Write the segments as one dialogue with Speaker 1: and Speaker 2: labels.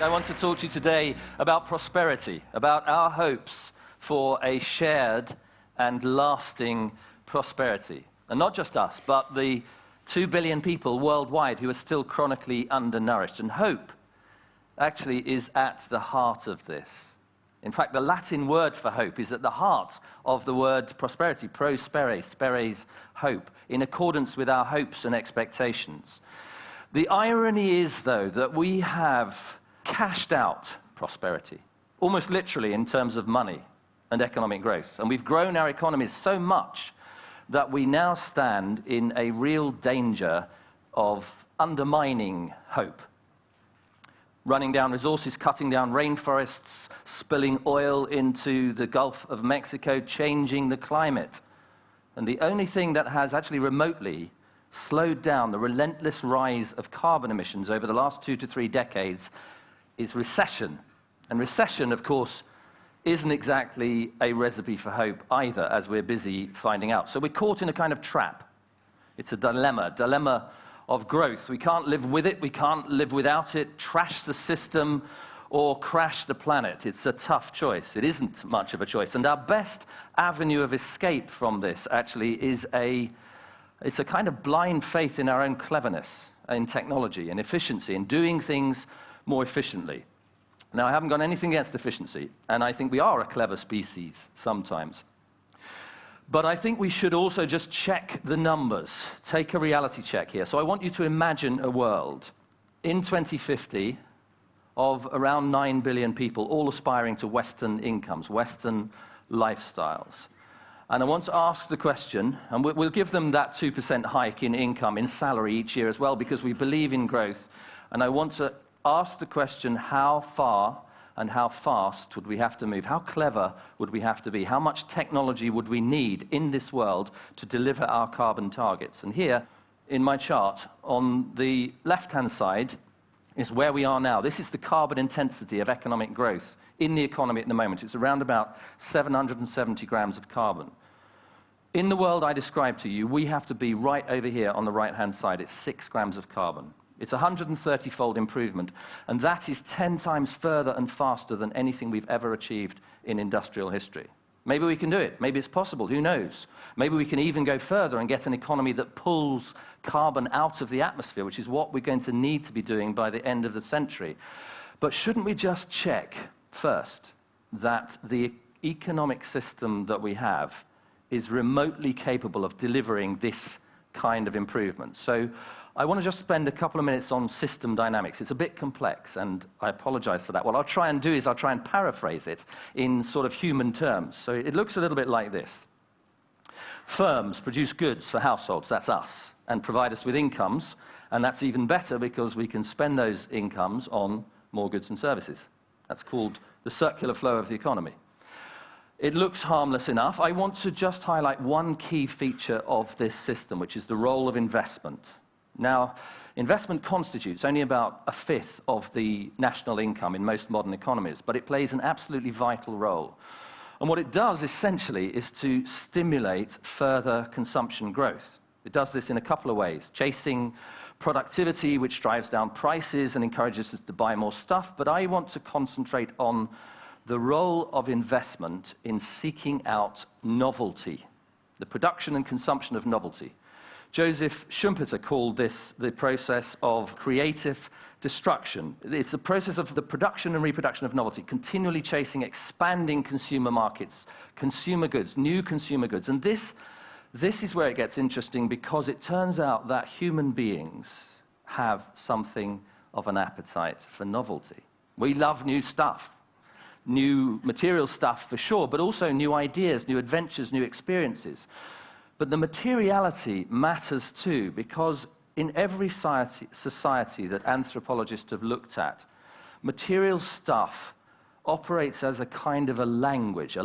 Speaker 1: I want to talk to you today about prosperity, about our hopes for a shared and lasting prosperity. And not just us, but the 2 billion people worldwide who are still chronically undernourished. And hope actually is at the heart of this. In fact, the Latin word for hope is at the heart of the word prosperity, prospere, speres, hope, in accordance with our hopes and expectations. The irony is, though, that we have cashed out prosperity, almost literally in terms of money and economic growth. And we've grown our economies so much that we now stand in a real danger of undermining hope. Running down resources, cutting down rainforests, spilling oil into the Gulf of Mexico, changing the climate. And the only thing that has actually remotely slowed down the relentless rise of carbon emissions over the last 2 to 3 decades is recession. And recession, of course, isn't exactly a recipe for hope either, as we're busy finding out. So we're caught in a kind of trap. It's a dilemma of growth. We can't live with it, we can't live without it, trash the system or crash the planet. It's a tough choice. It isn't much of a choice. And our best avenue of escape from this actually is it's a kind of blind faith in our own cleverness, in technology, in efficiency, in doing things more efficiently. Now, I haven't got anything against efficiency, and I think we are a clever species sometimes. But I think we should also just check the numbers, take a reality check here. So I want you to imagine a world in 2050 of around 9 billion people, all aspiring to Western incomes, Western lifestyles. And I want to ask the question, and we'll give them that 2% hike in income, in salary each year as well, because we believe in growth. And I want to ask the question, how far and how fast would we have to move? How clever would we have to be? How much technology would we need in this world to deliver our carbon targets? And here, in my chart, on the left-hand side, is where we are now. This is the carbon intensity of economic growth in the economy at the moment. It's around about 770 grams of carbon. In the world I described to you, we have to be right over here on the right-hand side. It's 6 grams of carbon. It's a 130-fold improvement, and that is 10 times further and faster than anything we've ever achieved in industrial history. Maybe we can do it. Maybe it's possible. Who knows? Maybe we can even go further and get an economy that pulls carbon out of the atmosphere, which is what we're going to need to be doing by the end of the century. But shouldn't we just check first that the economic system that we have is remotely capable of delivering this kind of improvement? So I want to just spend a couple of minutes on system dynamics. It's a bit complex, and I apologize for that. What I'll try and do is I'll try and paraphrase it in sort of human terms. So it looks a little bit like this. Firms produce goods for households, that's us, and provide us with incomes, and that's even better because we can spend those incomes on more goods and services. That's called the circular flow of the economy. It looks harmless enough. I want to just highlight one key feature of this system, which is the role of investment. Now, investment constitutes only about a fifth of the national income in most modern economies, but it plays an absolutely vital role. And what it does, essentially, is to stimulate further consumption growth. It does this in a couple of ways, chasing productivity, which drives down prices and encourages us to buy more stuff, but I want to concentrate on the role of investment in seeking out novelty, the production and consumption of novelty. Joseph Schumpeter called this the process of creative destruction. It's the process of the production and reproduction of novelty, continually chasing expanding consumer markets, consumer goods, new consumer goods. And this is where it gets interesting, because it turns out that human beings have something of an appetite for novelty. We love new stuff, new material stuff for sure, but also new ideas, new adventures, new experiences. But the materiality matters too, because in every society that anthropologists have looked at, material stuff operates as a kind of a language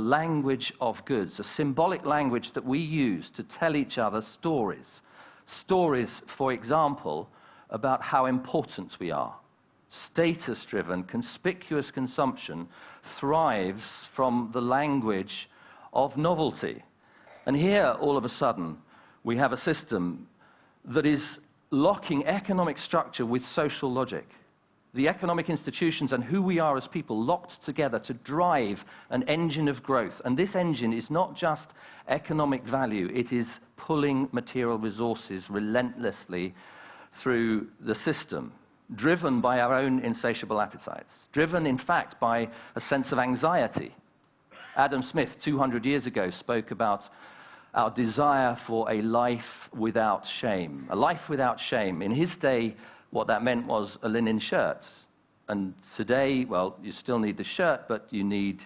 Speaker 1: of goods, a symbolic language that we use to tell each other stories. Stories, for example, about how important we are. Status-driven, conspicuous consumption thrives from the language of novelty. And here, all of a sudden, we have a system that is locking economic structure with social logic. the economic institutions and who we are as people locked together to drive an engine of growth. And this engine is not just economic value, it is pulling material resources relentlessly through the system, driven by our own insatiable appetites, driven, in fact, by a sense of anxiety. Adam Smith, 200 years ago, spoke about our desire for a life without shame. A life without shame. In his day, what that meant was a linen shirt. And today, well, you still need the shirt, but you need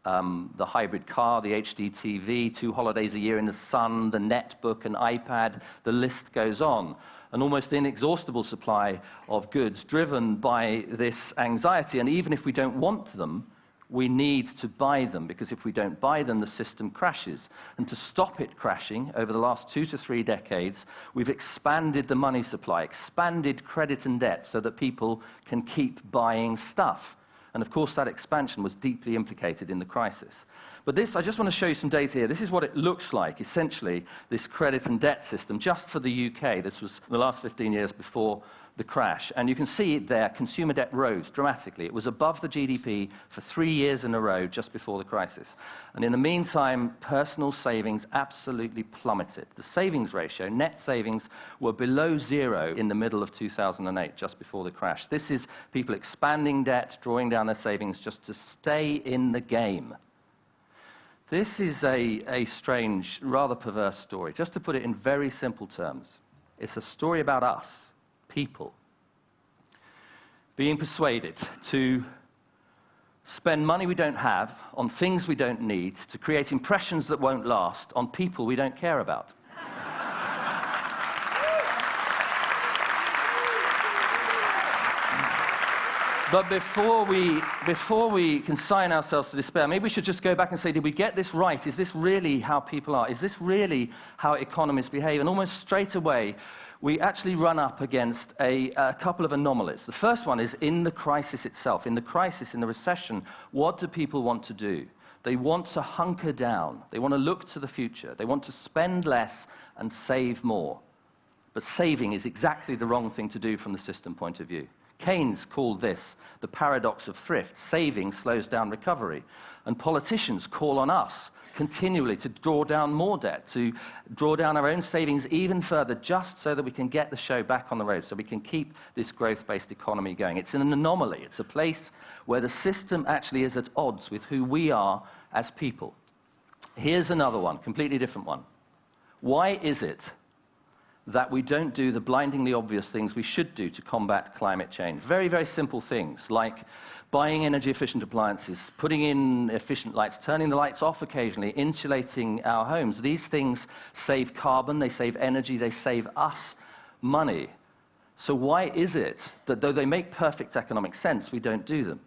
Speaker 1: the hybrid car, the HD TV, 2 holidays a year in the sun, the netbook, an iPad, the list goes on. An almost inexhaustible supply of goods driven by this anxiety. And even if we don't want them, we need to buy them, because if we don't buy them, the system crashes. And to stop it crashing, over the last 2 to 3 decades, we've expanded the money supply, expanded credit and debt so that people can keep buying stuff. And of course, that expansion was deeply implicated in the crisis. But this, I just want to show you some data here. This is what it looks like, essentially, this credit and debt system, just for the UK. This was the last 15 years before the crash. And you can see it there, consumer debt rose dramatically. It was above the GDP for 3 years in a row just before the crisis. And in the meantime, personal savings absolutely plummeted. The savings ratio, net savings, were below 0 in the middle of 2008, just before the crash. This is people expanding debt, drawing down their savings just to stay in the game. This is a strange, rather perverse story. Just to put it in very simple terms, it's a story about us, people, being persuaded to spend money we don't have on things we don't need, to create impressions that won't last on people we don't care about. But before we consign ourselves to despair, maybe we should just go back and say, did we get this right? Is this really how people are? Is this really how economies behave? And almost straight away, we actually run up against a couple of anomalies. The first one is in the crisis itself. In the crisis, in the recession, what do people want to do? They want to hunker down. They want to look to the future. They want to spend less and save more. But saving is exactly the wrong thing to do from the system point of view. Keynes called this the paradox of thrift. Saving slows down recovery. And politicians call on us continually to draw down more debt, to draw down our own savings even further, just so that we can get the show back on the road, so we can keep this growth-based economy going. It's an anomaly. It's a place where the system actually is at odds with who we are as people. Here's another one, completely different one. Why is it that we don't do the blindingly obvious things we should do to combat climate change? Very, very simple things, like buying energy-efficient appliances, putting in efficient lights, turning the lights off occasionally, insulating our homes. These things save carbon, they save energy, they save us money. So why is it that though they make perfect economic sense, we don't do them?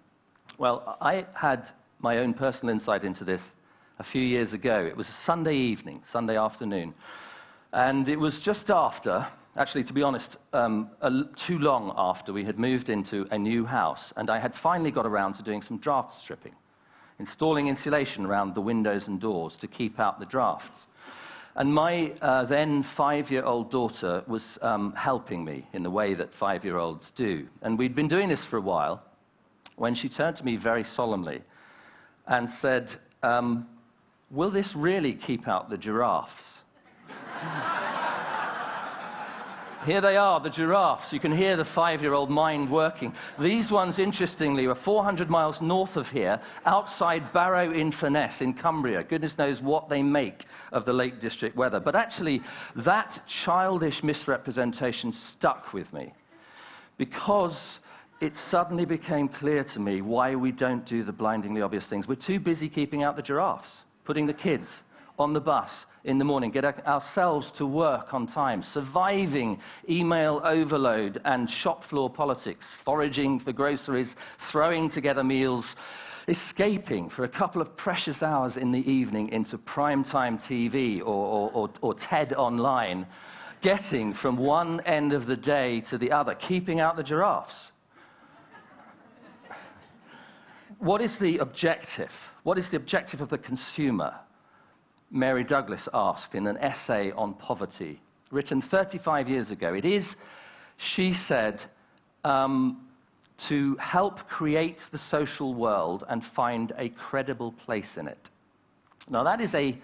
Speaker 1: Well, I had my own personal insight into this a few years ago. It was a Sunday evening, Sunday afternoon. And it was just after, actually, to be honest, too long after we had moved into a new house, and I had finally got around to doing some draft stripping, installing insulation around the windows and doors to keep out the drafts. And my then 5-year-old daughter was helping me in the way that 5-year-olds do. And we'd been doing this for a while when she turned to me very solemnly and said, will this really keep out the giraffes? Here they are, the giraffes. You can hear the 5-year-old mind working. These ones, interestingly, were 400 miles north of here, outside Barrow-in-Furness in Cumbria. Goodness knows what they make of the Lake District weather. But actually, that childish misrepresentation stuck with me, because it suddenly became clear to me why we don't do the blindingly obvious things. We're too busy keeping out the giraffes, putting the kids on the bus in the morning, get ourselves to work on time, surviving email overload and shop floor politics, foraging for groceries, throwing together meals, escaping for a couple of precious hours in the evening into primetime TV or TED Online, getting from one end of the day to the other, keeping out the giraffes. What is the objective? What is the objective of the consumer? Mary Douglas asked in an essay on poverty, written 35 years ago. It is, she said, to to help create the social world and find a credible place in it. Now, that is a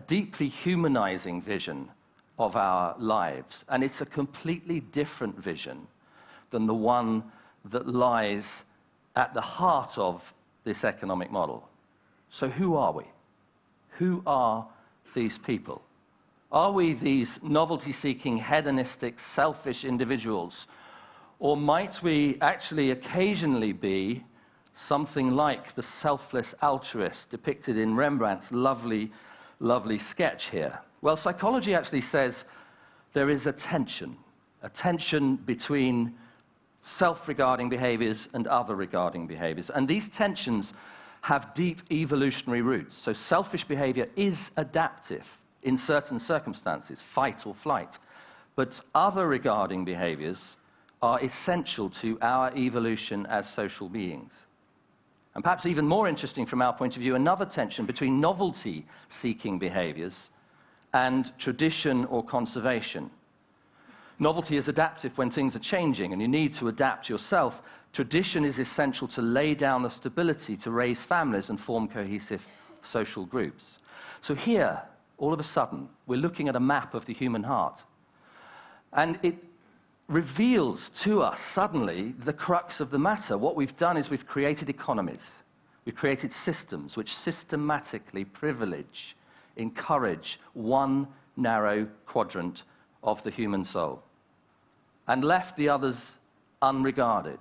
Speaker 1: deeply humanizing vision of our lives, and it's a completely different vision than the one that lies at the heart of this economic model. So who are we? Who are these people? Are we these novelty-seeking, hedonistic, selfish individuals? Or might we actually occasionally be something like the selfless altruist depicted in Rembrandt's lovely, lovely sketch here? Well, psychology actually says there is a tension between self-regarding behaviors and other-regarding behaviors. And these tensions have deep evolutionary roots. So selfish behavior is adaptive in certain circumstances, fight or flight. But other-regarding behaviors are essential to our evolution as social beings. And perhaps even more interesting from our point of view, another tension between novelty-seeking behaviors and tradition or conservation. Novelty is adaptive when things are changing and you need to adapt yourself. Tradition is essential to lay down the stability to raise families and form cohesive social groups. So here, all of a sudden, we're looking at a map of the human heart. And it reveals to us suddenly the crux of the matter. What we've done is we've created economies. We've created systems which systematically privilege, encourage one narrow quadrant of the human soul, and left the others unregarded.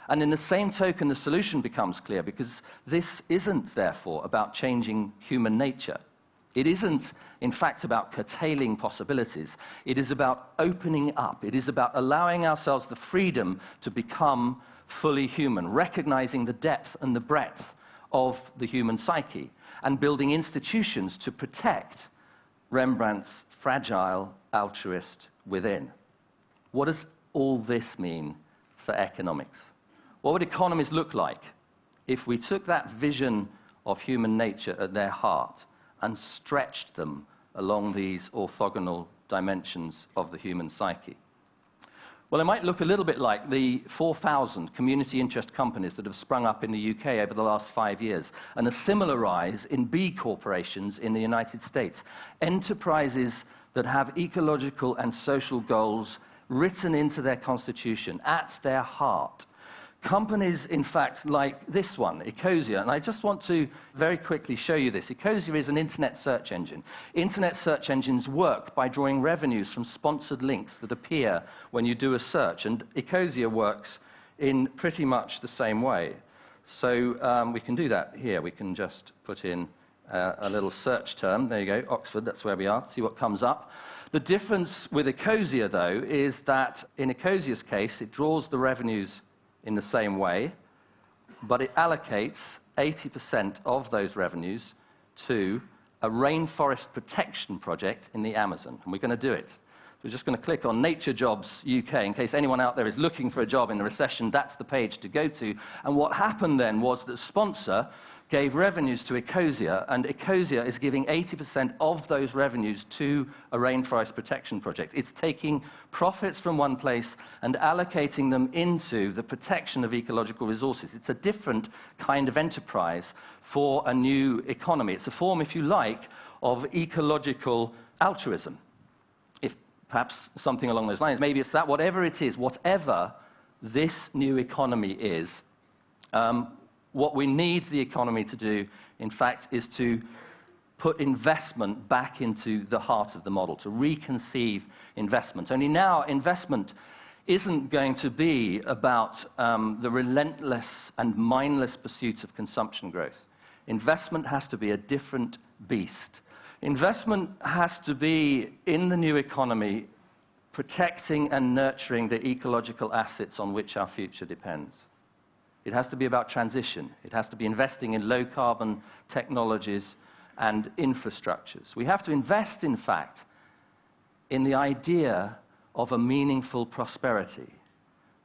Speaker 1: And in the same token, the solution becomes clear, because this isn't, therefore, about changing human nature. It isn't, in fact, about curtailing possibilities. It is about opening up. It is about allowing ourselves the freedom to become fully human, recognizing the depth and the breadth of the human psyche, and building institutions to protect Rembrandt's fragile altruist within. What does all this mean for economics? What would economies look like if we took that vision of human nature at their heart and stretched them along these orthogonal dimensions of the human psyche? Well, it might look a little bit like the 4,000 community interest companies that have sprung up in the UK over the last 5 years, and a similar rise in B corporations in the United States. Enterprises that have ecological and social goals written into their constitution, at their heart. Companies, in fact, like this one, Ecosia, and I just want to very quickly show you this. Ecosia is an internet search engine. Internet search engines work by drawing revenues from sponsored links that appear when you do a search, and Ecosia works in pretty much the same way. So we can do that here. We can just put in a little search term. There you go, Oxford, that's where we are. See what comes up. The difference with Ecosia, though, is that in Ecosia's case, it draws the revenues in the same way, but it allocates 80% of those revenues to a rainforest protection project in the Amazon, and we're going to do it. We're just going to click on Nature Jobs UK. In case anyone out there is looking for a job in the recession, that's the page to go to. And what happened then was that the sponsor gave revenues to Ecosia, and Ecosia is giving 80% of those revenues to a rainforest protection project. It's taking profits from one place and allocating them into the protection of ecological resources. It's a different kind of enterprise for a new economy. It's a form, if you like, of ecological altruism. If perhaps something along those lines. Maybe it's that, whatever it is, whatever this new economy is, what we need the economy to do, in fact, is to put investment back into the heart of the model, to reconceive investment. Only now, investment isn't going to be about the relentless and mindless pursuit of consumption growth. Investment has to be a different beast. Investment has to be, in the new economy, protecting and nurturing the ecological assets on which our future depends. It has to be about transition. It has to be investing in low-carbon technologies and infrastructures. We have to invest, in fact, in the idea of a meaningful prosperity,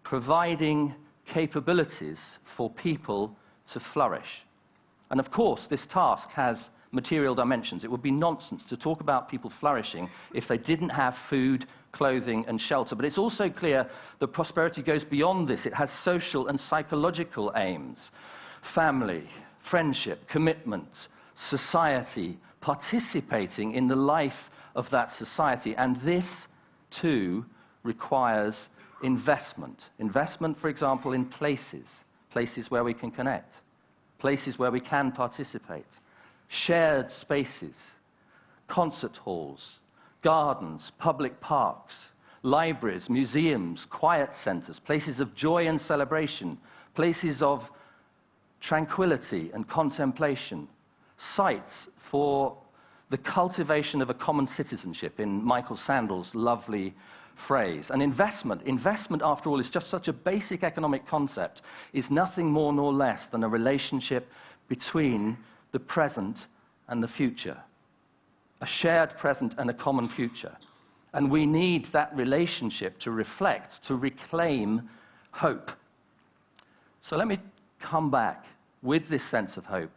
Speaker 1: providing capabilities for people to flourish. And of course, this task has material dimensions. It would be nonsense to talk about people flourishing if they didn't have food, clothing, and shelter. But it's also clear that prosperity goes beyond this. It has social and psychological aims. Family, friendship, commitment, society, participating in the life of that society. And this, too, requires investment. Investment, for example, in places where we can connect, places where we can participate, shared spaces, concert halls, gardens, public parks, libraries, museums, quiet centers, places of joy and celebration, places of tranquility and contemplation, sites for the cultivation of a common citizenship, in Michael Sandel's lovely phrase. And investment, after all, is just such a basic economic concept, is nothing more nor less than a relationship between the present and the future, a shared present and a common future. And we need that relationship to reflect, to reclaim hope. So let me come back with this sense of hope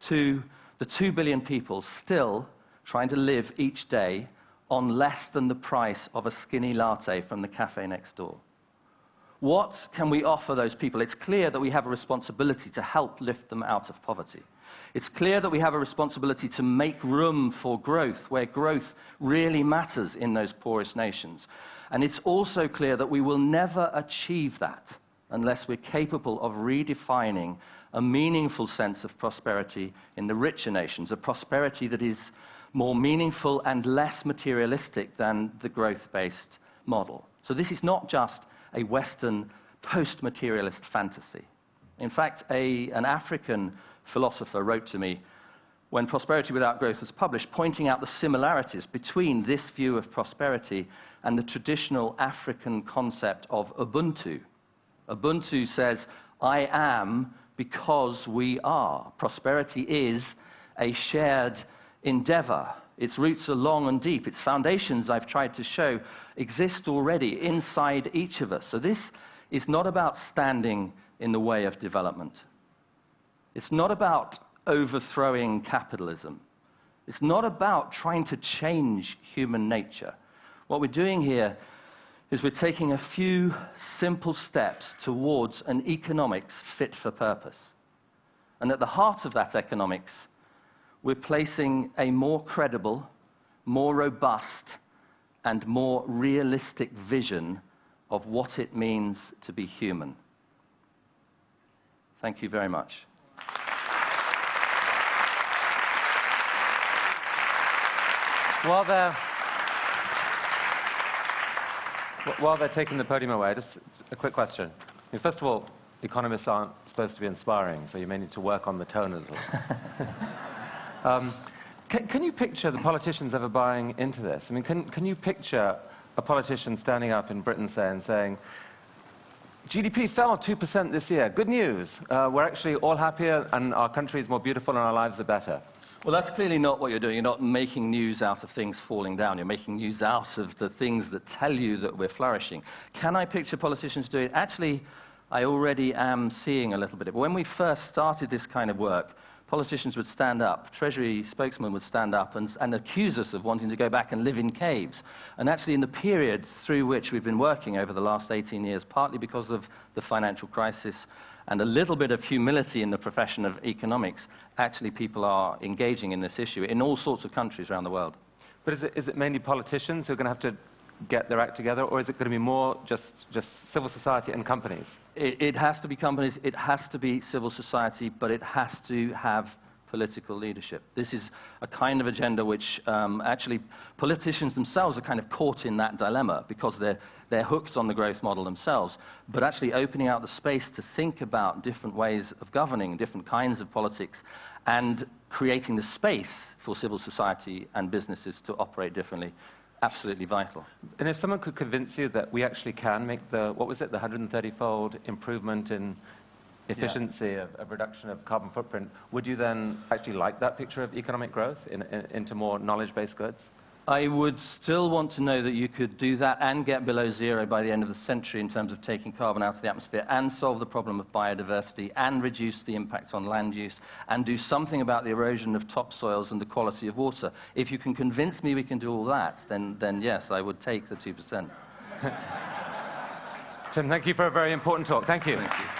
Speaker 1: to the 2 billion people still trying to live each day on less than the price of a skinny latte from the cafe next door. What can we offer those people? It's clear that we have a responsibility to help lift them out of poverty. It's clear that we have a responsibility to make room for growth, where growth really matters in those poorest nations. And it's also clear that we will never achieve that unless we're capable of redefining a meaningful sense of prosperity in the richer nations, a prosperity that is more meaningful and less materialistic than the growth-based model. So this is not just a Western post-materialist fantasy. In fact, an African philosopher wrote to me when Prosperity Without Growth was published, pointing out the similarities between this view of prosperity and the traditional African concept of Ubuntu. Ubuntu says, I am because we are. Prosperity is a shared endeavor. Its roots are long and deep. Its foundations, I've tried to show, exist already inside each of us. So this is not about standing in the way of development. It's not about overthrowing capitalism. It's not about trying to change human nature. What we're doing here is we're taking a few simple steps towards an economics fit for purpose. And at the heart of that economics, we're placing a more credible, more robust, and more realistic vision of what it means to be human. Thank you very much.
Speaker 2: While they're taking the podium away, just a quick question. I mean, first of all, economists aren't supposed to be inspiring, so you may need to work on the tone a little. Can you picture the politicians ever buying into this? I mean, can you picture a politician standing up in Britain saying, GDP fell 2% this year. Good news. We're actually all happier, and our country is more beautiful, and our lives are better.
Speaker 1: Well, that's clearly not what you're doing. You're not making news out of things falling down. You're making news out of the things that tell you that we're flourishing. Can I picture politicians doing it? Actually, I already am seeing a little bit of it. But when we first started this kind of work, politicians would stand up, Treasury spokesmen would stand up and accuse us of wanting to go back and live in caves. And actually, in the period through which we've been working over the last 18 years, partly because of the financial crisis and a little bit of humility in the profession of economics, actually people are engaging in this issue in all sorts of countries around the world.
Speaker 2: But is it mainly politicians who are going to have to get their act together, or is it going to be more just civil society and companies?
Speaker 1: It has to be companies, it has to be civil society, but it has to have political leadership. This is a kind of agenda which actually politicians themselves are kind of caught in that dilemma because they're hooked on the growth model themselves, but actually opening out the space to think about different ways of governing, different kinds of politics, and creating the space for civil society and businesses to operate differently. Absolutely vital.
Speaker 2: And if someone could convince you that we actually can make the 130-fold improvement in efficiency, of reduction of carbon footprint, would you then actually like that picture of economic growth into more knowledge-based goods?
Speaker 1: I would still want to know that you could do that and get below zero by the end of the century in terms of taking carbon out of the atmosphere and solve the problem of biodiversity and reduce the impact on land use and do something about the erosion of topsoils and the quality of water. If you can convince me we can do all that, then yes, I would take the 2%.
Speaker 2: Tim, thank you for a very important talk. Thank you.
Speaker 1: Thank you.